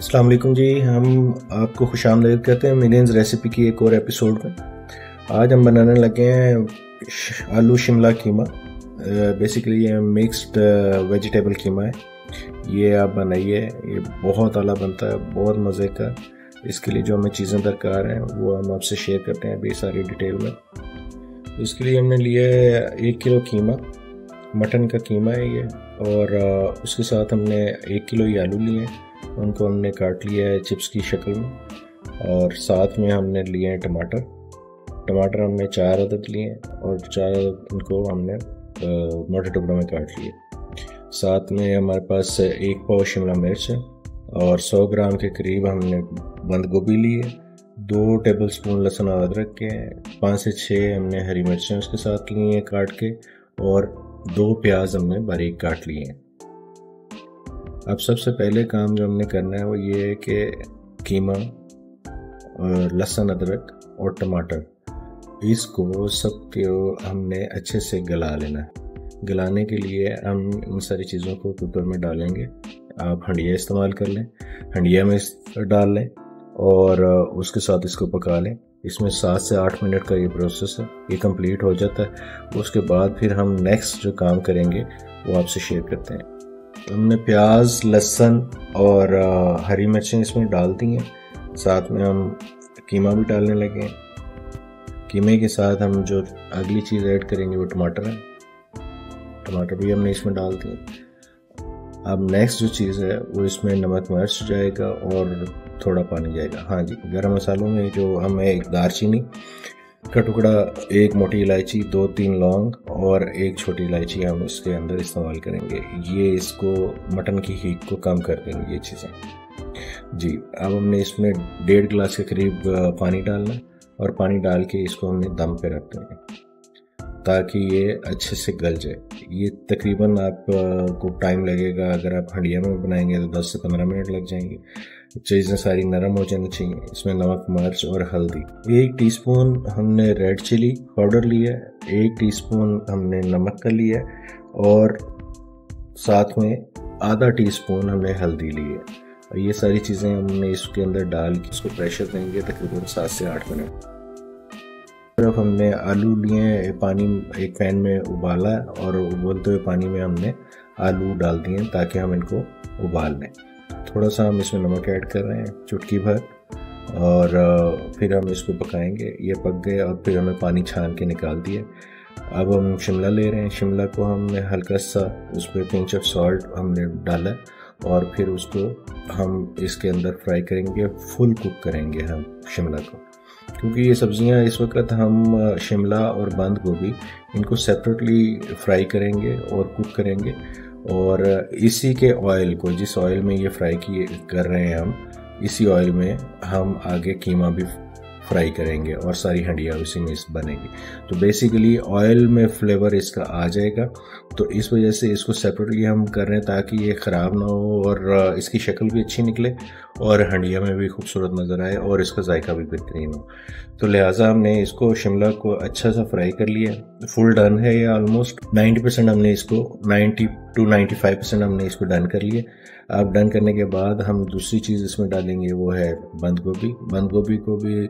अस्सलाम वालेकुम जी। हम आपको खुशामदीद कहते हैं मिलियंस रेसिपी की एक और एपिसोड में। आज हम बनाने लगे हैं आलू शिमला कीमा। बेसिकली ये मिक्स्ड वेजिटेबल कीमा है। ये आप बनाइए, ये बहुत आला बनता है, बहुत मज़े का। इसके लिए जो हमें चीज़ें दरकार हैं वो हम आपसे शेयर करते हैं अभी सारी डिटेल में। इसके लिए हमने लिया है 1 किलो कीमा, मटन का कीमा है ये। और उसके साथ हमने 1 किलो ही आलू लिए हैं, उनको हमने काट लिया है चिप्स की शक्ल में। और साथ में हमने लिए हैं टमाटर हमने 4 अदद लिए हैं और 4 अदद उनको हमने मोटे टुकड़ों में काट लिए। साथ में हमारे पास 1 पाव शिमला मिर्च है और 100 ग्राम के करीब हमने बंद गोभी ली है। 2 टेबलस्पून लहसुन और अदरक के, 5 से 6 हमने हरी मिर्चें उसके साथ ली हैं काट के, और 2 प्याज हमने बारीक काट लिए हैं। अब सबसे पहले काम जो हमने करना है वो ये है कि कीमा और लहसुन अदरक और टमाटर, इसको सबके हमने अच्छे से गला लेना है। गलाने के लिए हम इन सारी चीज़ों को कुकर में डालेंगे। आप हंडिया इस्तेमाल कर लें, हंडिया में डाल लें और उसके साथ इसको पका लें। इसमें 7 से 8 मिनट का ये प्रोसेस है, ये कंप्लीट हो जाता है। उसके बाद फिर हम नेक्स्ट जो काम करेंगे वो आपसे शेयर करते हैं। हमने प्याज, लहसुन और हरी मिर्चें इसमें डाल दी हैं। साथ में हम कीमा भी डालने लगे हैं। कीमे के साथ हम जो अगली चीज़ ऐड करेंगे वो टमाटर है। टमाटर भी हमने इसमें डाल दिए। अब नेक्स्ट जो चीज़ है वो इसमें नमक मिर्च जाएगा और थोड़ा पानी जाएगा। हाँ जी, गरम मसालों में जो हमें एक दालचीनी का टुकड़ा, 1 मोटी इलायची, 2-3 लौंग और 1 छोटी इलायची हम इसके अंदर इस्तेमाल करेंगे। ये इसको मटन की हीट को कम कर देंगे ये चीज़ें जी। अब हमने इसमें 1.5 गिलास के करीब पानी डालना है और पानी डाल के इसको हमने दम पे रख देंगे ताकि ये अच्छे से गल जाए। ये तकरीबन आपको टाइम लगेगा, अगर आप हंडिया में बनाएंगे तो 10 से 15 मिनट लग जाएंगे। चीज़ें सारी नरम हो जानी चाहिए। इसमें नमक, मिर्च और हल्दी, 1 टीस्पून हमने रेड चिली पाउडर लिया है, 1 टीस्पून हमने नमक का लिया है और साथ में आधा टीस्पून हमने हल्दी ली है। और ये सारी चीज़ें हमने इसके अंदर डाल के इसको प्रेशर देंगे तकरीबन 7 से 8 मिनट। तरफ हमने आलू लिए हैं, पानी एक पैन में उबाला है और उबलते हुए पानी में हमने आलू डाल दिए ताकि हम इनको उबाल लें। थोड़ा सा हम इसमें नमक ऐड कर रहे हैं, चुटकी भर, और फिर हम इसको पकाएंगे। ये पक गए और फिर हमें पानी छान के निकाल दिए। अब हम शिमला ले रहे हैं। शिमला को हमने हल्का सा उस पर पिंच ऑफ सॉल्ट हमने डाला और फिर उसको हम इसके अंदर फ्राई करेंगे, फुल कुक करेंगे हम शिमला को, क्योंकि ये सब्जियां इस वक्त हम शिमला और बंद गोभी इनको सेपरेटली फ्राई करेंगे और कुक करेंगे। और इसी के ऑयल को, जिस ऑयल में ये फ्राई किए कर रहे हैं हम, इसी ऑयल में हम आगे कीमा भी फ्राई करेंगे और सारी हंडिया उसी में बनेगी। तो बेसिकली ऑयल में फ्लेवर इसका आ जाएगा। तो इस वजह से इसको सेपरेटली हम कर रहे हैं ताकि ये ख़राब ना हो और इसकी शक्ल भी अच्छी निकले और हंडिया में भी खूबसूरत नज़र आए और इसका जायका भी बेहतरीन हो। तो लिहाजा हमने इसको शिमला को अच्छा सा फ्राई कर लिया। फुल डन है ये, ऑलमोस्ट 90% हमने इसको, 90 to 95% हमने इसको डन कर लिया। अब डन करने के बाद हम दूसरी चीज़ इसमें डालेंगे वो है बंद गोभी। बंद गोभी को भी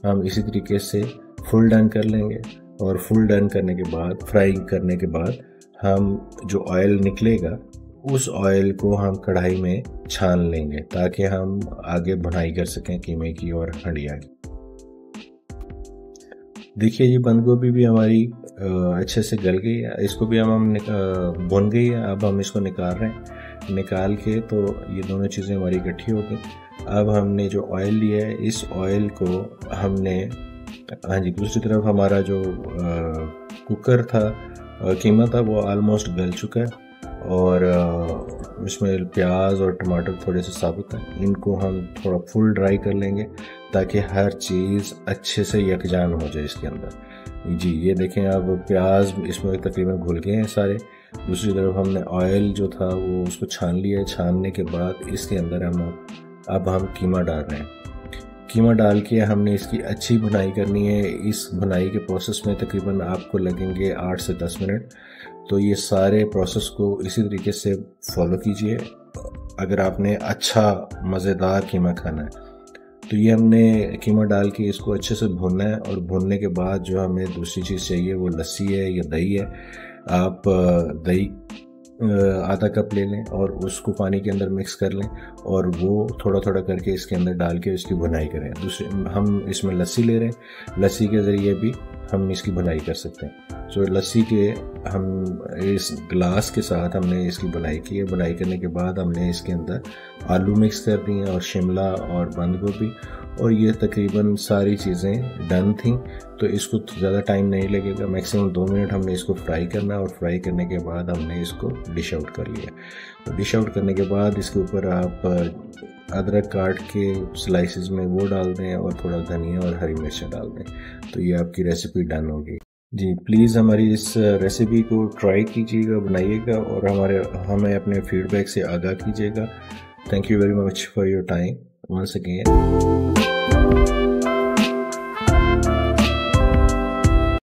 हम इसी तरीके से फुल डन कर लेंगे और फुल डन करने के बाद, फ्राई करने के बाद, हम जो ऑयल निकलेगा उस ऑयल को हम कढ़ाई में छान लेंगे ताकि हम आगे बुनाई कर सकें कीमे की और हंडिया की। देखिए ये बंद गोभी भी हमारी अच्छे से गल गई है, इसको भी हम भुन गई है। अब हम इसको निकाल रहे हैं। निकाल के तो ये दोनों चीज़ें हमारी इकट्ठी हो गई। अब हमने जो ऑयल लिया है, इस ऑयल को हमने, हाँ जी, दूसरी तरफ हमारा जो कुकर था, कीमा था, वो ऑलमोस्ट गल चुका है और इसमें प्याज और टमाटर थोड़े से साबुत हैं। इनको हम थोड़ा फुल ड्राई कर लेंगे ताकि हर चीज़ अच्छे से यकजान हो जाए इसके अंदर जी। ये देखें, अब प्याज इसमें तकरीबन घुल गए हैं सारे। दूसरी तरफ हमने ऑयल जो था वो उसको छान लिया है। छानने के बाद इसके अंदर अब हम कीमा डाल रहे हैं। कीमा डाल के हमने इसकी अच्छी भुनाई करनी है। इस भुनाई के प्रोसेस में तकरीबन आपको लगेंगे 8 से 10 मिनट। तो ये सारे प्रोसेस को इसी तरीके से फॉलो कीजिए अगर आपने अच्छा मज़ेदार कीमा खाना है तो ये हमने कीमा डाल के इसको अच्छे से भूनना है। और भूनने के बाद जो हमें दूसरी चीज़ चाहिए वो लस्सी है या दही है। आप दही आधा कप ले लें और उसको पानी के अंदर मिक्स कर लें और वो थोड़ा थोड़ा करके इसके अंदर डाल के इसकी भुनाई करें। दूसरे हम इसमें लस्सी ले रहे हैं, लस्सी के ज़रिए भी हम इसकी भुनाई कर सकते हैं। तो लस्सी के हम इस ग्लास के साथ हमने इसकी भुनाई की है। भुनाई करने के बाद हमने इसके अंदर आलू मिक्स कर दिए और शिमला और बंद गोभी, और ये तकरीबन सारी चीज़ें डन थी। तो इसको ज़्यादा टाइम नहीं लगेगा, मैक्सिमम 2 मिनट हमने इसको फ्राई करना है। और फ्राई करने के बाद हमने इसको डिश आउट कर लिया। तो डिश आउट करने के बाद इसके ऊपर आप अदरक काट के स्लाइसिस में वो डाल दें और थोड़ा धनिया और हरी मिर्चें डाल दें। तो ये आपकी रेसिपी डन होगी। जी प्लीज़ हमारी इस रेसिपी को ट्राई कीजिएगा, बनाइएगा और हमें अपने फीडबैक से आगाह कीजिएगा। Thank you very much for your time once again।